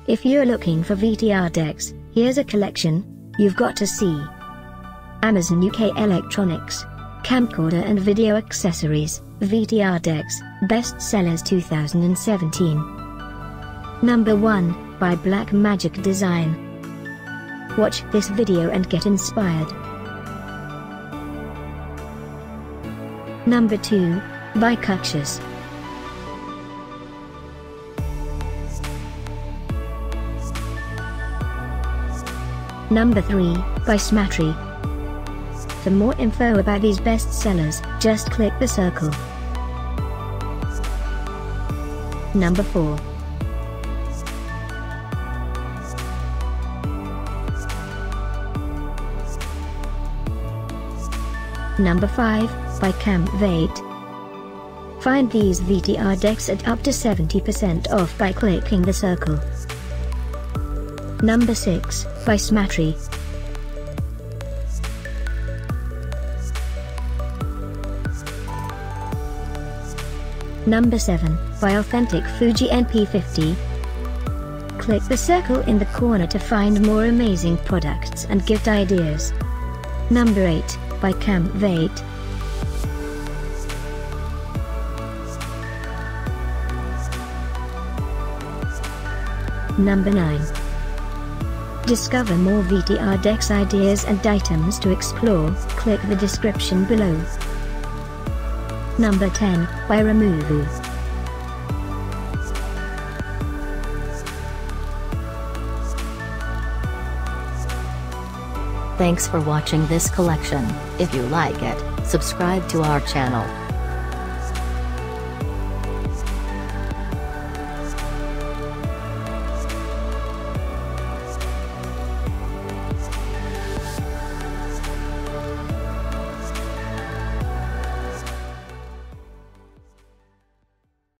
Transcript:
If you're looking for VTR decks, here's a collection you've got to see. Amazon UK Electronics. Camcorder and Video Accessories, VTR Decks, Best Sellers 2017. Number 1, by Blackmagic Design. Watch this video and get inspired. Number 2, by Cuxus. Number 3, by Smatree. For more info about these best sellers, just click the circle. Number 4. Number 5, by Camvate. Find these VTR decks at up to 70% off by clicking the circle. Number 6, by Smatree. Number 7, by Authentic Fuji NP50. Click the circle in the corner to find more amazing products and gift ideas. Number 8, by Camvate. Number 9. Discover more VTR decks ideas and items to explore, click the description below. Number 10, by Removu. Thanks for watching this collection. If you like it, subscribe to our channel.